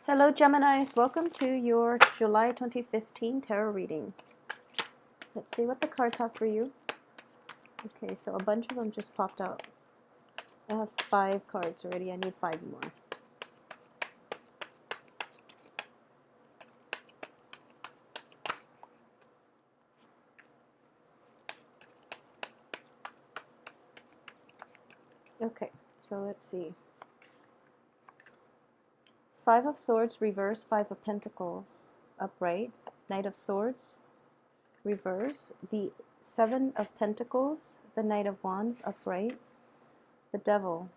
Hello Geminis, welcome to your July 2015 tarot reading. Let's see what the cards have for you. Okay, so a bunch of them just popped out. I have 5 cards already, I need 5 more. Okay, so let's see. 5 of Swords, reverse, 5 of Pentacles, upright, Knight of Swords, reverse, the 7 of Pentacles, the Knight of Wands, upright, the Devil,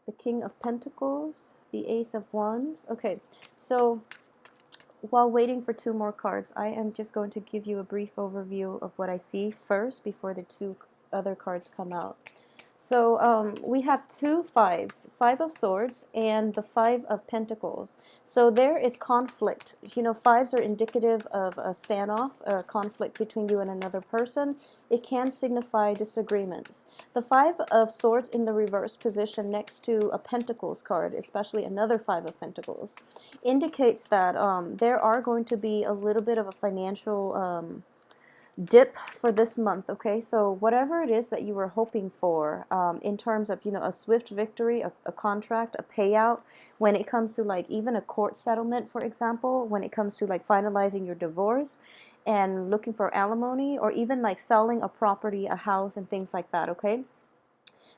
the King of Pentacles, the Ace of Wands. Okay, so while waiting for 2 more cards, I am just going to give you a brief overview of what I see first before the 2 other cards come out. So we have 2 fives, 5 of Swords and the 5 of Pentacles. So there is conflict. You know, 5s are indicative of a standoff, a conflict between you and another person. It can signify disagreements. The 5 of Swords in the reverse position next to a Pentacles card, especially another 5 of Pentacles, indicates that there are going to be a little bit of a financial dip for this month. Okay, so whatever it is that you were hoping for in terms of, you know, a swift victory, a contract, a payout, when it comes to like even a court settlement, for example, when it comes to like finalizing your divorce and looking for alimony, or even like selling a property, a house, and things like that. Okay,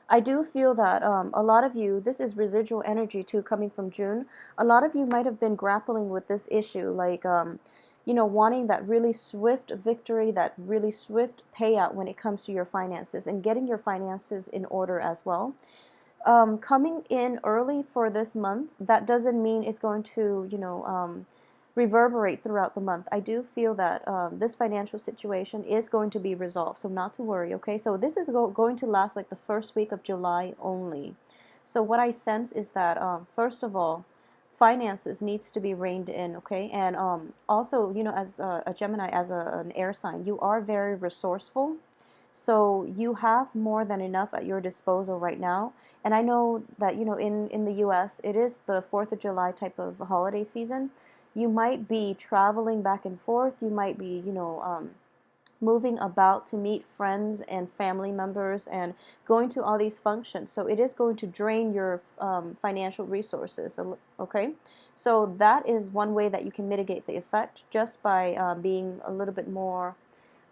I do feel that a lot of you, this is residual energy too coming from June, a lot of you might have been grappling with this issue, like you know, wanting that really swift victory, that really swift payout when it comes to your finances, and getting your finances in order as well. Coming in early for this month, that doesn't mean it's going to, you know, reverberate throughout the month. I do feel that this financial situation is going to be resolved, so not to worry, okay? So this is going to last like the first week of July only. So what I sense is that, first of all, finances needs to be reined in, okay? And also, you know, as a Gemini, as an air sign, you are very resourceful. So you have more than enough at your disposal right now. And I know that, you know, in the US, it is the 4th of July type of holiday season. You might be traveling back and forth. You might be, you know, moving about to meet friends and family members and going to all these functions. So it is going to drain your financial resources, okay? So that is one way that you can mitigate the effect, just by being a little bit more,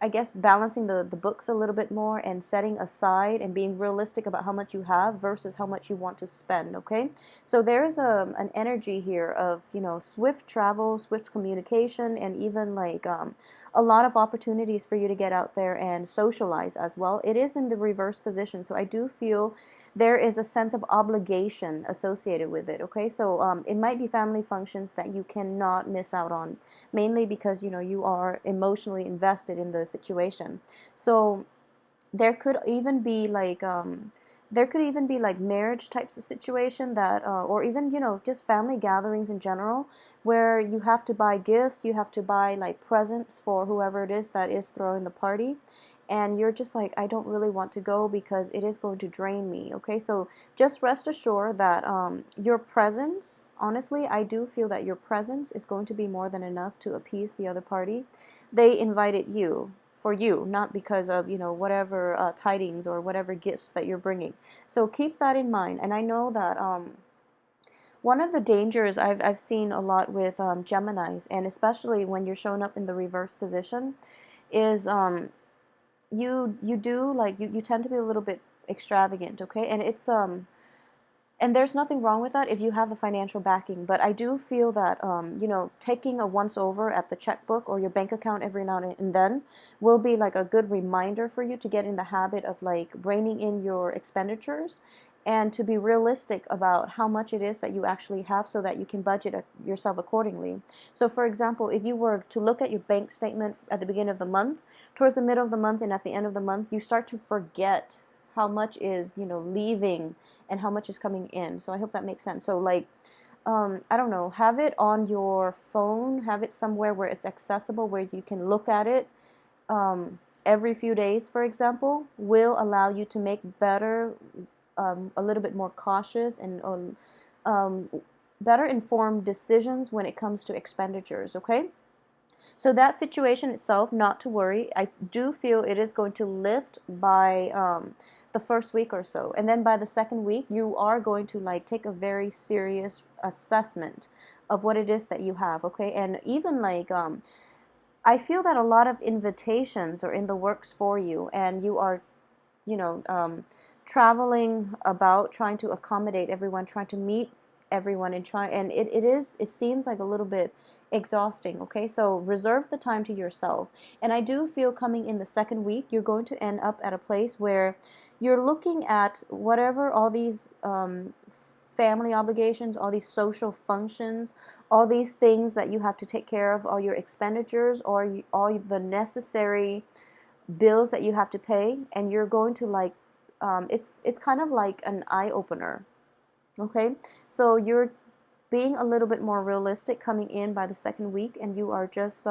I guess, balancing the books a little bit more and setting aside and being realistic about how much you have versus how much you want to spend, okay? So there's an energy here of, you know, swift travel, swift communication, and even like a lot of opportunities for you to get out there and socialize as well. It is in the reverse position, so I do feel there is a sense of obligation associated with it, okay? So it might be family functions that you cannot miss out on, mainly because, you know, you are emotionally invested in the situation. So there could even be like marriage types of situation that or even, you know, just family gatherings in general, where you have to buy gifts, you have to buy like presents for whoever it is that is throwing the party, and you're just like, I don't really want to go because it is going to drain me, okay? So just rest assured that your presence, honestly, I do feel that your presence is going to be more than enough to appease the other party. They invited you for you, not because of, you know, whatever tidings or whatever gifts that you're bringing. So keep that in mind. And I know that one of the dangers I've seen a lot with Geminis, and especially when you're showing up in the reverse position, is you do like you tend to be a little bit extravagant, okay? And it's and there's nothing wrong with that if you have the financial backing, but I do feel that you know, taking a once over at the checkbook or your bank account every now and then will be like a good reminder for you to get in the habit of like reining in your expenditures and to be realistic about how much it is that you actually have, so that you can budget yourself accordingly. So for example, if you were to look at your bank statement at the beginning of the month, towards the middle of the month and at the end of the month, you start to forget how much is, you know, leaving and how much is coming in. So I hope that makes sense. So like I don't know, have it on your phone, have it somewhere where it's accessible, where you can look at it every few days, for example, will allow you to make better, a little bit more cautious and better informed decisions when it comes to expenditures, okay? So that situation itself, not to worry. I do feel it is going to lift by the first week or so. And then by the second week, you are going to like take a very serious assessment of what it is that you have, okay? And even like I feel that a lot of invitations are in the works for you, and you are, you know, traveling about, trying to accommodate everyone, trying to meet everyone, and it seems like a little bit exhausting, okay? So reserve the time to yourself. And I do feel coming in the second week, you're going to end up at a place where you're looking at whatever all these family obligations, all these social functions, all these things that you have to take care of, all your expenditures, or all the necessary bills that you have to pay, and you're going to like it's kind of like an eye opener, okay? So you're being a little bit more realistic coming in by the second week, and you are just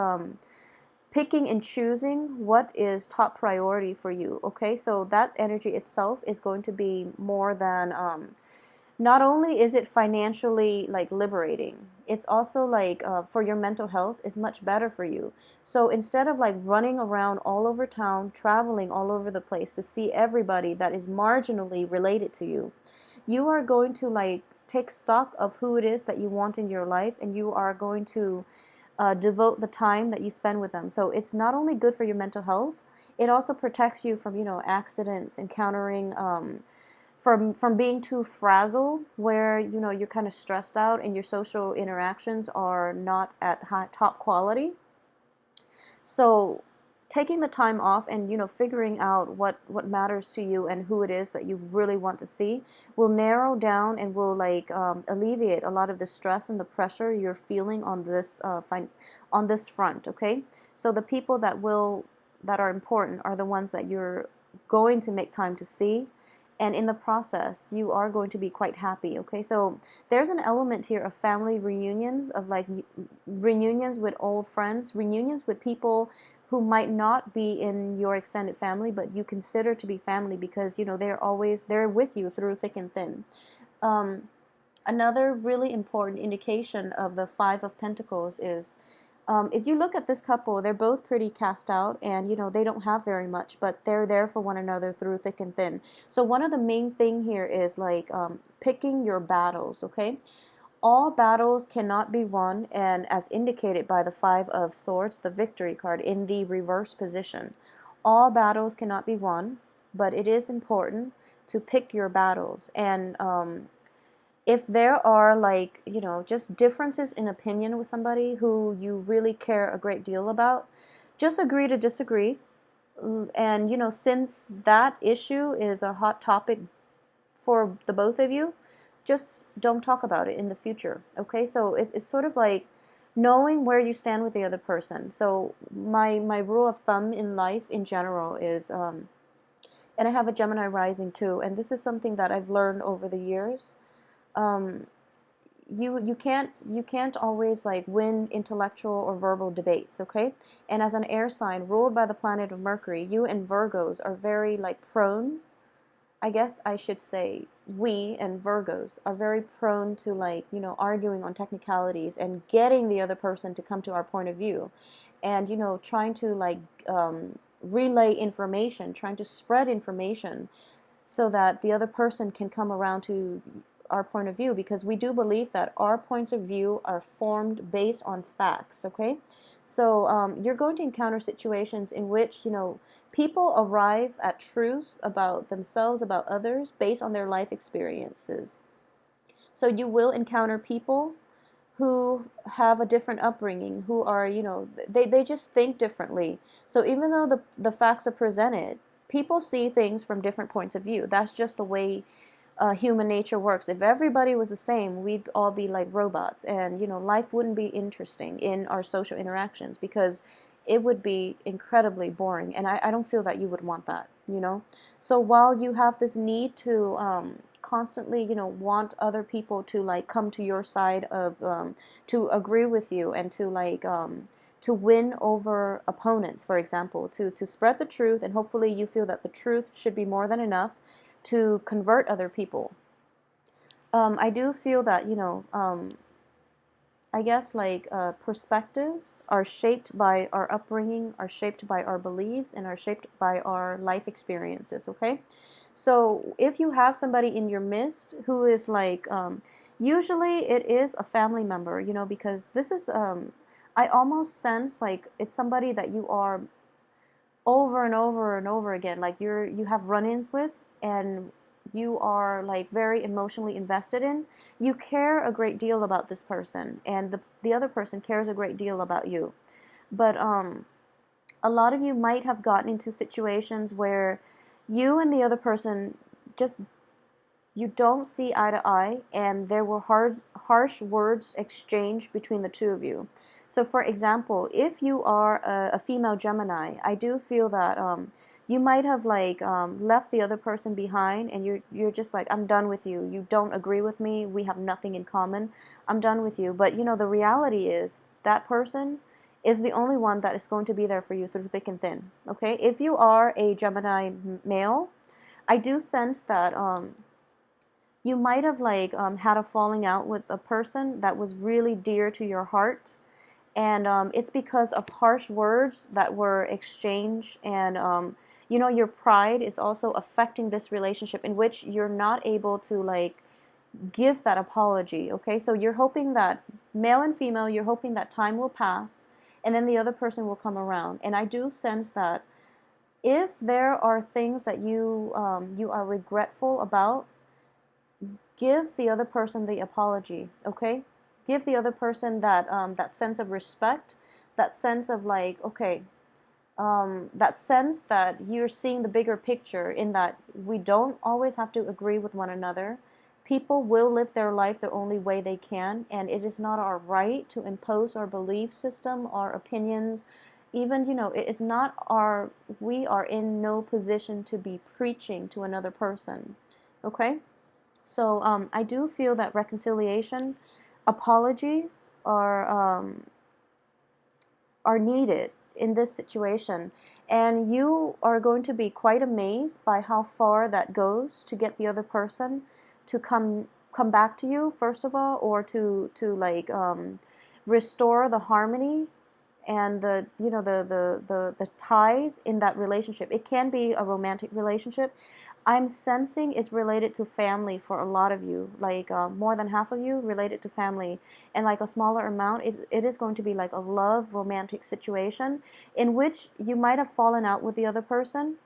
picking and choosing what is top priority for you, okay? So that energy itself is going to be more than not only is it financially like liberating, it's also like for your mental health is much better for you. So instead of like running around all over town, traveling all over the place to see everybody that is marginally related to you, you are going to like take stock of who it is that you want in your life, and you are going to devote the time that you spend with them. So it's not only good for your mental health, it also protects you from, you know, accidents, encountering from being too frazzled, where, you know, you're kind of stressed out and your social interactions are not at top quality. So taking the time off and, you know, figuring out what matters to you and who it is that you really want to see will narrow down and will like alleviate a lot of the stress and the pressure you're feeling on this on this front, okay? So the people that are important are the ones that you're going to make time to see, and in the process you are going to be quite happy, okay? So there's an element here of family reunions, of like reunions with old friends, reunions with people who might not be in your extended family but you consider to be family, because, you know, they're with you through thick and thin. Another really important indication of the Five of Pentacles is if you look at this couple, they're both pretty cast out, and, you know, they don't have very much, but they're there for one another through thick and thin. So one of the main thing here is like picking your battles, okay? All battles cannot be won, and as indicated by the Five of Swords, the Victory card in the reverse position, all battles cannot be won, but it is important to pick your battles. And if there are like, you know, just differences in opinion with somebody who you really care a great deal about, just agree to disagree. And, you know, since that issue is a hot topic for the both of you, just don't talk about it in the future, okay? So it's sort of like knowing where you stand with the other person. So my rule of thumb in life in general is, and I have a Gemini rising too, and this is something that I've learned over the years. You can't always like win intellectual or verbal debates, okay? And as an air sign ruled by the planet of Mercury, you and Virgos are very like prone, I guess I should say we and Virgos are very prone to like, you know, arguing on technicalities and getting the other person to come to our point of view, and, you know, trying to like relay information, trying to spread information so that the other person can come around to our point of view, because we do believe that our points of view are formed based on facts, okay? So you're going to encounter situations in which, you know, people arrive at truths about themselves, about others, based on their life experiences. So you will encounter people who have a different upbringing, who are, you know, they just think differently. So even though the facts are presented, people see things from different points of view. That's just the way human nature works. If everybody was the same, we'd all be like robots, and, you know, life wouldn't be interesting in our social interactions, because it would be incredibly boring, and I don't feel that you would want that, you know? So while you have this need to constantly, you know, want other people to like come to your side of, to agree with you, and to like, to win over opponents, for example, to spread the truth, and hopefully you feel that the truth should be more than enough to convert other people. I do feel that, I guess like perspectives are shaped by our upbringing, are shaped by our beliefs, and are shaped by our life experiences. Okay, so if you have somebody in your midst who is like, usually it is a family member, because this is, I almost sense like it's somebody that you are over and over and over again, like you have run-ins with, and you are like very emotionally invested in. You care a great deal about this person, and the other person cares a great deal about you. But a lot of you might have gotten into situations where you and the other person just, you don't see eye to eye, and there were harsh words exchanged between the two of you. So, for example, if you are a female Gemini, I do feel that you might have like left the other person behind, and you're just like, I'm done with you. You don't agree with me. We have nothing in common. I'm done with you. But the reality is that person is the only one that is going to be there for you through thick and thin. Okay, if you are a Gemini male, I do sense that you might have like had a falling out with a person that was really dear to your heart, and it's because of harsh words that were exchanged, and your pride is also affecting this relationship, in which you're not able to like give that apology. Okay, so you're hoping that, male and female, you're hoping that time will pass, and then the other person will come around. And I do sense that if there are things that you are regretful about, give the other person the apology. Okay, give the other person that sense of respect, that sense of like, okay, that sense that you're seeing the bigger picture, in that we don't always have to agree with one another. People will live their life the only way they can, and it is not our right to impose our belief system, our opinions. Even, it is not our, we are in no position to be preaching to another person. Okay? So I do feel that reconciliation, apologies are needed in this situation, and you are going to be quite amazed by how far that goes to get the other person to come back to you, first of all, or to like restore the harmony and the ties in that relationship. It can be a romantic relationship. I'm sensing is related to family for a lot of you, like more than half of you related to family, and like a smaller amount, it is going to be like a love romantic situation, in which you might have fallen out with the other person,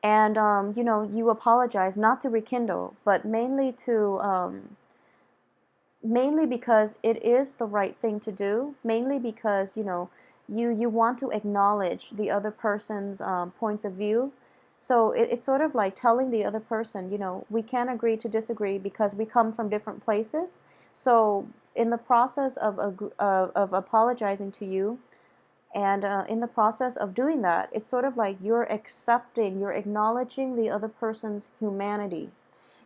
and you apologize, not to rekindle, but mainly because it is the right thing to do, mainly because you want to acknowledge the other person's points of view. So it's sort of like telling the other person, we can agree to disagree because we come from different places. So in the process of apologizing to you, and in the process of doing that, it's sort of like you're accepting, you're acknowledging the other person's humanity.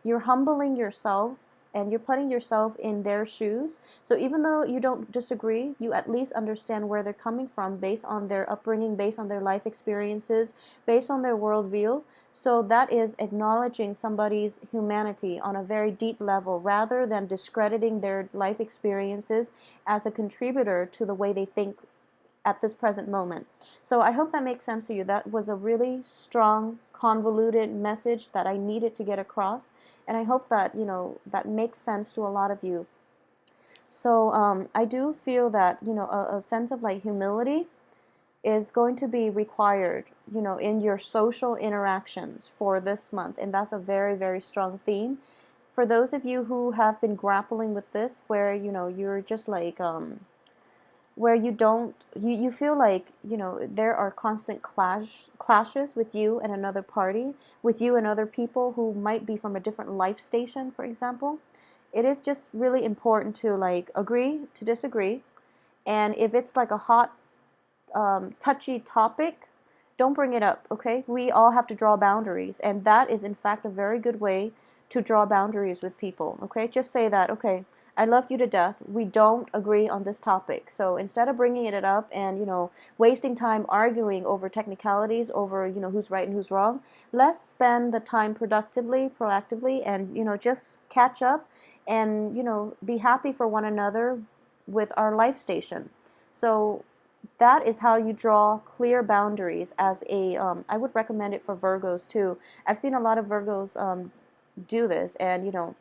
You're humbling yourself, and you're putting yourself in their shoes. So even though you don't disagree, you at least understand where they're coming from based on their upbringing, based on their life experiences, based on their worldview. So that is acknowledging somebody's humanity on a very deep level, rather than discrediting their life experiences as a contributor to the way they think at this present moment. So I hope that makes sense to you. That was a really strong, convoluted message that I needed to get across, and I hope that that makes sense to a lot of you. So I do feel that a sense of like humility is going to be required in your social interactions for this month, and that's a very, very strong theme. For those of you who have been grappling with this, where you're just like where you feel like there are constant clashes with you and another party, with you and other people who might be from a different life station, for example. It is just really important to like agree to disagree, and if it's like a hot touchy topic, don't bring it up. Okay, we all have to draw boundaries, and that is in fact a very good way to draw boundaries with people. Okay, just say that, okay, I love you to death. We don't agree on this topic. So instead of bringing it up and, wasting time arguing over technicalities, over, who's right and who's wrong, let's spend the time productively, proactively, and, just catch up and, be happy for one another with our life station. So that is how you draw clear boundaries as I would recommend it for Virgos too. I've seen a lot of Virgos do this, and,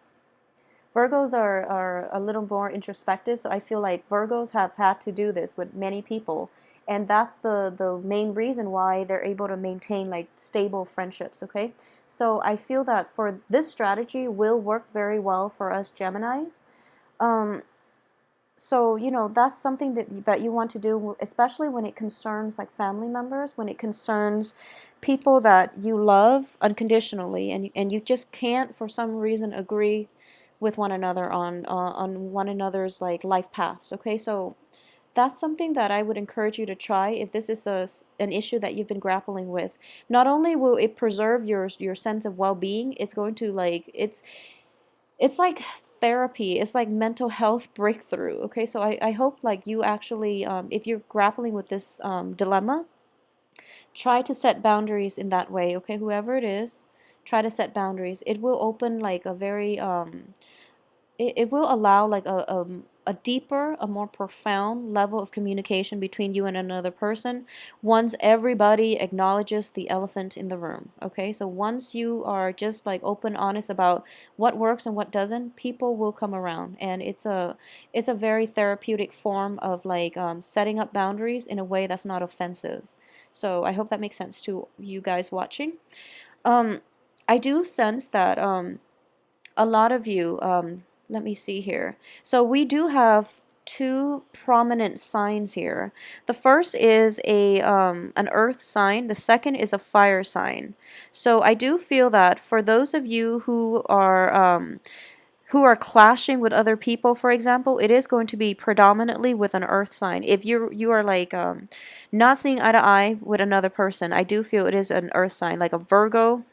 Virgos are a little more introspective, so I feel like Virgos have had to do this with many people, and that's the main reason why they're able to maintain like stable friendships. Okay, so I feel that for this strategy will work very well for us Geminis. Um, so that's something that you want to do, especially when it concerns like family members, when it concerns people that you love unconditionally, and you just can't for some reason agree with one another on one another's like life paths. Okay, so that's something that I would encourage you to try if this is an issue that you've been grappling with. Not only will it preserve your sense of well-being, it's going to like it's like therapy. It's like mental health breakthrough. Okay, so I hope like you actually, if you're grappling with this dilemma, try to set boundaries in that way. Okay, whoever it is, try to set boundaries. It will open like a very it will allow like a deeper, a more profound level of communication between you and another person once everybody acknowledges the elephant in the room. Okay, so once you are just like open, honest about what works and what doesn't, people will come around, and it's a very therapeutic form of like setting up boundaries in a way that's not offensive. So I hope that makes sense to you guys watching. um I do sense that a lot of you, let me see here. So we do have two prominent signs here. The first is an earth sign. The second is a fire sign. So I do feel that for those of you who are clashing with other people, for example, it is going to be predominantly with an earth sign. If you are like not seeing eye to eye with another person, I do feel it is an earth sign, like a Virgo,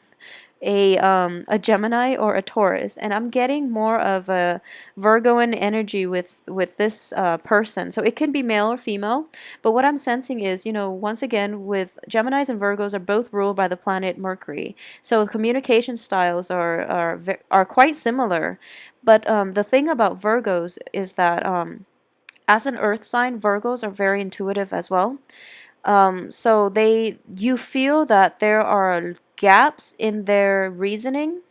a Gemini, or a Taurus, and I'm getting more of a Virgoan energy with this person. So it can be male or female, but what I'm sensing is, once again, with Geminis and Virgos are both ruled by the planet Mercury, so communication styles are quite similar. But the thing about Virgos is that as an Earth sign, Virgos are very intuitive as well. So you feel that there are gaps in their reasoning,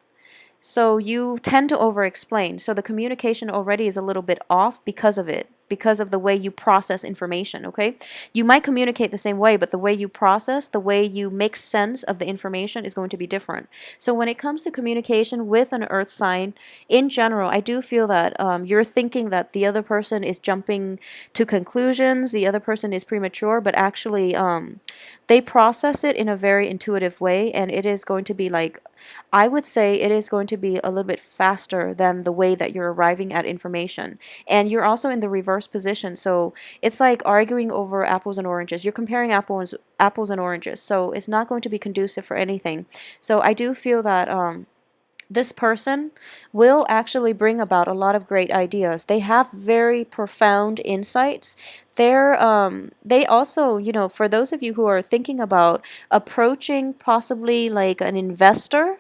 so you tend to over explain. So the communication already is a little bit off because of it, because of the way you process information, okay? You might communicate the same way, but the way you process, the way you make sense of the information is going to be different. So when it comes to communication with an earth sign, in general, I do feel that you're thinking that the other person is jumping to conclusions, the other person is premature, but actually they process it in a very intuitive way, and it is going to be like, I would say it is going to be a little bit faster than the way that you're arriving at information. And you're also in the reverse position, so it's like arguing over apples and oranges. You're comparing apples and oranges, so it's not going to be conducive for anything. So I do feel that this person will actually bring about a lot of great ideas. They have very profound insights. They also, for those of you who are thinking about approaching possibly like an investor,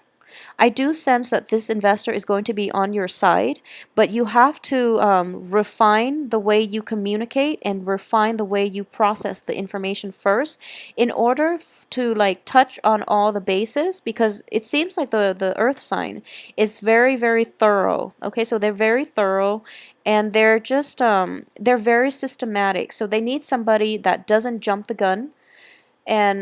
I do sense that this investor is going to be on your side, but you have to refine the way you communicate and refine the way you process the information first in order to like touch on all the bases, because it seems like the earth sign is very, very thorough. Okay, so they're very thorough, and they're very systematic. So they need somebody that doesn't jump the gun, and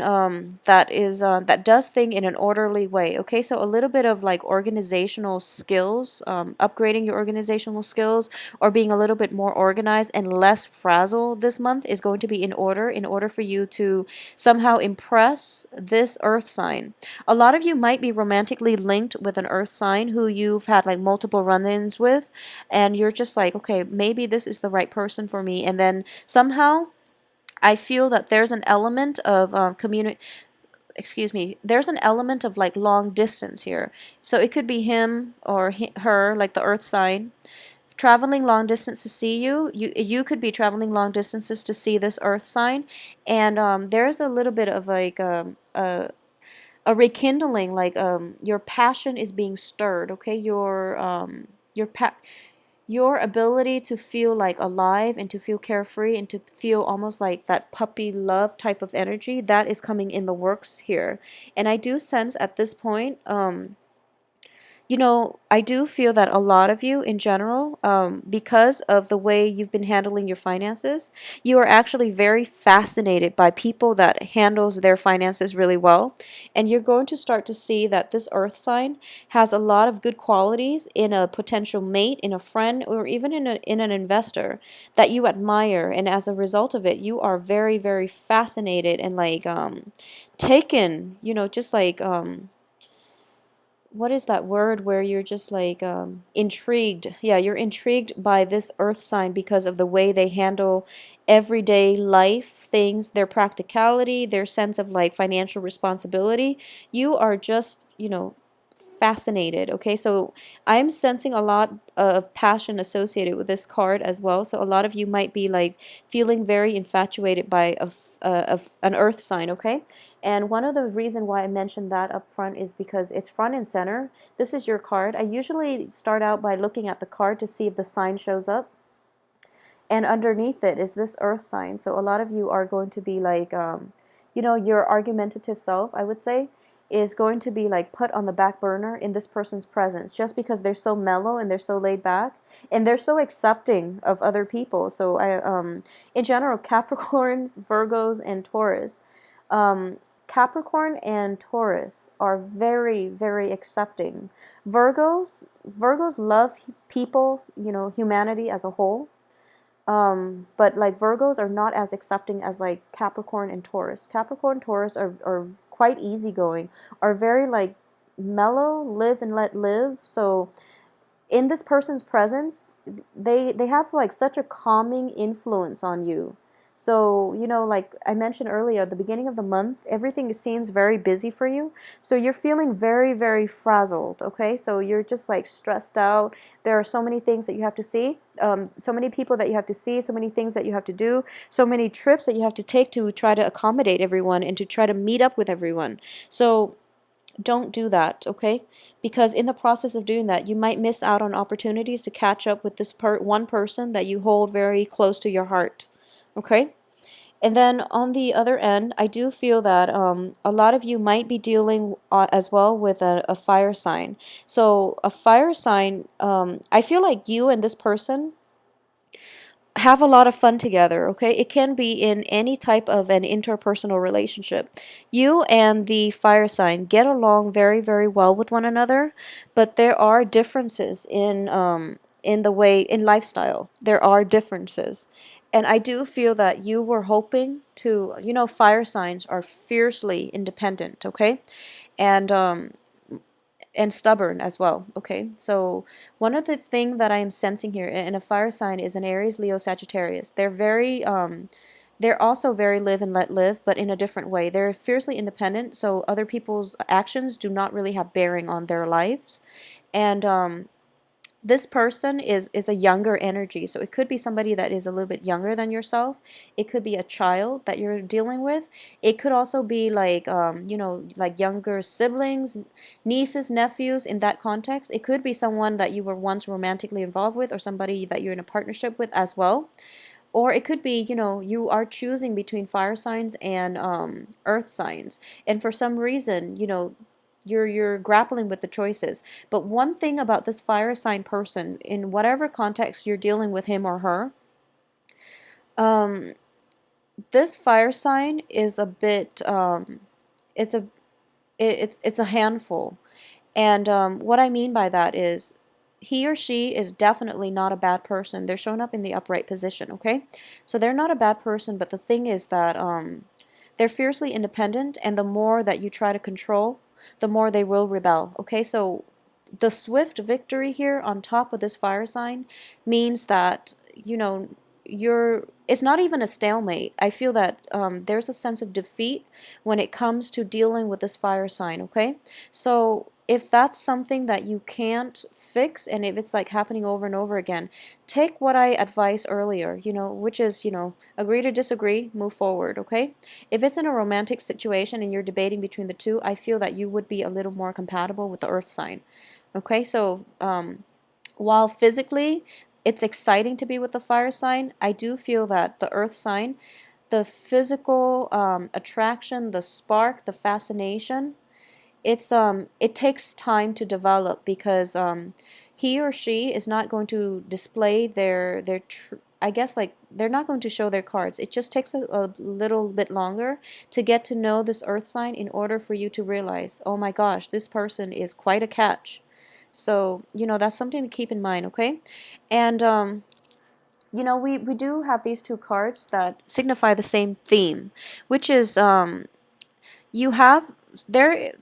that does thing in an orderly way. Okay, so a little bit of like organizational skills, upgrading your organizational skills, or being a little bit more organized and less frazzled this month is going to be in order for you to somehow impress this earth sign. A lot of you might be romantically linked with an earth sign who you've had like multiple run-ins with, and you're just like, okay, maybe this is the right person for me, and then somehow I feel that there's an element of there's an element of like long distance here. So it could be him or her, like the earth sign, traveling long distance to see you. You could be traveling long distances to see this earth sign, and there's a little bit of like a rekindling, like your passion is being stirred. Okay, your ability to feel like alive and to feel carefree and to feel almost like that puppy love type of energy, that is coming in the works here. And I do sense at this point, I do feel that a lot of you in general, because of the way you've been handling your finances, you are actually very fascinated by people that handles their finances really well. And you're going to start to see that this earth sign has a lot of good qualities in a potential mate, in a friend, or even in an investor that you admire. And as a result of it, you are very, very fascinated and like taken, just like what is that word where you're just like intrigued? Yeah, you're intrigued by this earth sign because of the way they handle everyday life things, their practicality, their sense of like financial responsibility. You are just, fascinated. Okay, so I'm sensing a lot of passion associated with this card as well. So a lot of you might be like feeling very infatuated by an earth sign. Okay, and one of the reason why I mentioned that up front is because it's front and center. This is your card. I usually start out by looking at the card to see if the sign shows up. And underneath it is this earth sign. So a lot of you are going to be like, your argumentative self, I would say, is going to be like put on the back burner in this person's presence just because they're so mellow and they're so laid back and they're so accepting of other people. So in general, Capricorns, Virgos, and Taurus, Capricorn and Taurus are very, very accepting. Virgos love people, humanity as a whole. But like Virgos are not as accepting as like Capricorn and Taurus. Capricorn, Taurus are quite easygoing, are very like mellow, live and let live. So in this person's presence, they have like such a calming influence on you. So, like I mentioned earlier, at the beginning of the month, everything seems very busy for you. So you're feeling very, very frazzled, okay? So you're just like stressed out. There are so many things that you have to see, so many people that you have to see, so many things that you have to do, so many trips that you have to take to try to accommodate everyone and to try to meet up with everyone. So don't do that, okay? Because in the process of doing that, you might miss out on opportunities to catch up with this one person that you hold very close to your heart, okay? And then on the other end, I do feel that a lot of you might be dealing as well with a fire sign. So a fire sign, I feel like you and this person have a lot of fun together, okay? It can be in any type of an interpersonal relationship. You and the fire sign get along very, very well with one another, but there are differences in the way in lifestyle. There are differences. And I do feel that you were hoping to, fire signs are fiercely independent, okay? And stubborn as well. Okay, so one of the thing that I am sensing here in a fire sign is an Aries, Leo, Sagittarius. They're also very live and let live, but in a different way. They're fiercely independent, so other people's actions do not really have bearing on their lives. And this person is a younger energy, so it could be somebody that is a little bit younger than yourself. It could be a child that you're dealing with. It could also be like like younger siblings, nieces, nephews. In that context, it could be someone that you were once romantically involved with, or somebody that you're in a partnership with as well. Or it could be, you are choosing between fire signs and earth signs, and for some reason, you're grappling with the choices. But one thing about this fire sign person, in whatever context you're dealing with him or her, um, this fire sign is a bit, it's a it's a handful. And what I mean by that is he or she is definitely not a bad person. They're showing up in the upright position, okay? So they're not a bad person, but the thing is that they're fiercely independent, and the more that you try to control, the more they will rebel, okay? So the swift victory here on top of this fire sign means that, it's not even a stalemate. I feel that there's a sense of defeat when it comes to dealing with this fire sign, okay? So if that's something that you can't fix, and if it's like happening over and over again, take what I advised earlier, which is, agree to disagree, move forward, okay? If it's in a romantic situation and you're debating between the two, I feel that you would be a little more compatible with the earth sign. Okay, so while physically it's exciting to be with the fire sign, I do feel that the earth sign, the physical attraction, the spark, the fascination, it takes time to develop, because he or she is not going to display I guess, like, they're not going to show their cards. It just takes a little bit longer to get to know this earth sign in order for you to realize, oh my gosh, this person is quite a catch. So, that's something to keep in mind, okay? And we do have these two cards that signify the same theme, which is you have there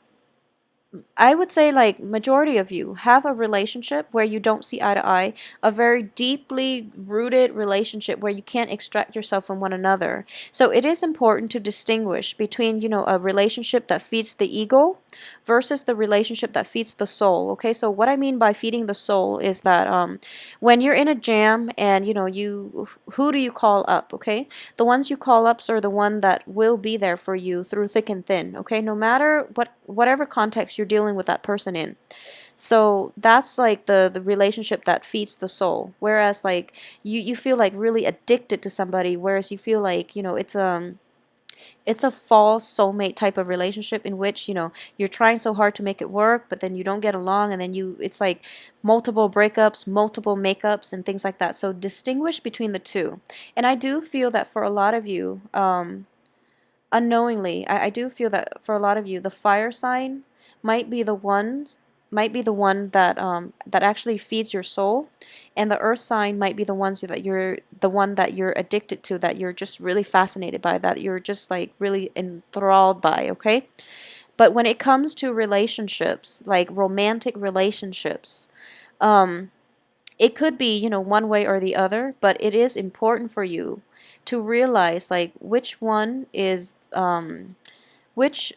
I would say, like, majority of you have a relationship where you don't see eye to eye, a very deeply rooted relationship where you can't extract yourself from one another. So it is important to distinguish between, a relationship that feeds the ego versus the relationship that feeds the soul. Okay, so what I mean by feeding the soul is that when you're in a jam and, who do you call up? Okay, the ones you call ups are the one that will be there for you through thick and thin. Okay, no matter whatever context you're dealing with that person in. So that's like the relationship that feeds the soul. Whereas, like, you feel like really addicted to somebody, whereas you feel like, it's a false soulmate type of relationship in which, you're trying so hard to make it work, but then you don't get along, and then it's like multiple breakups, multiple makeups, and things like that. So distinguish between the two. And I do feel that for a lot of you, unknowingly, I do feel that for a lot of you, the fire sign might be the one that actually feeds your soul, and the earth sign might be the one that you're addicted to, that you're just really fascinated by, that you're just like really enthralled by, okay? But when it comes to relationships, like romantic relationships, it could be, one way or the other, but it is important for you to realize, like, which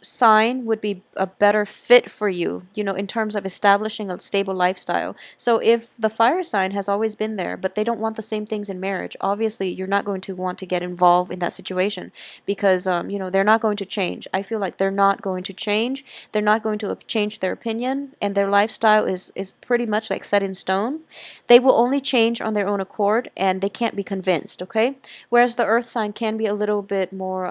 sign would be a better fit for you, in terms of establishing a stable lifestyle. So if the fire sign has always been there, but they don't want the same things in marriage, obviously you're not going to want to get involved in that situation, because, they're not going to change. I feel like they're not going to change. They're not going to change their opinion, and their lifestyle is pretty much like set in stone. They will only change on their own accord, and they can't be convinced, okay? Whereas the earth sign can be a little bit more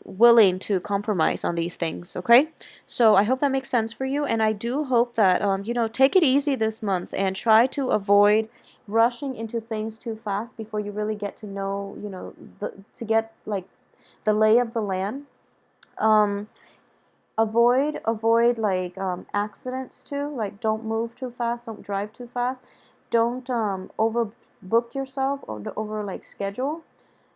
willing to compromise on these things, okay? So I hope that makes sense for you, and I do hope that, take it easy this month and try to avoid rushing into things too fast before you really get to know, to get, like, the lay of the land. Um, avoid like accidents too, like, don't move too fast, don't drive too fast, don't overbook yourself, or over, like, schedule.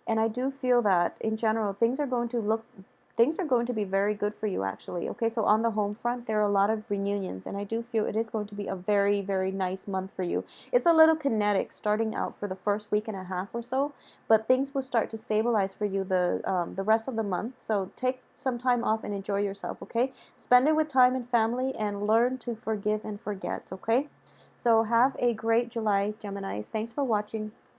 And I do feel that in general things are going to be very good for you, actually. Okay, so on the home front, there are a lot of reunions, and I do feel it is going to be a very, very nice month for you. It's a little kinetic starting out for the first week and a half or so, but things will start to stabilize for you the rest of the month. So take some time off and enjoy yourself, okay? Spend it with time and family, and learn to forgive and forget, okay? So have a great July, Geminis. Thanks for watching.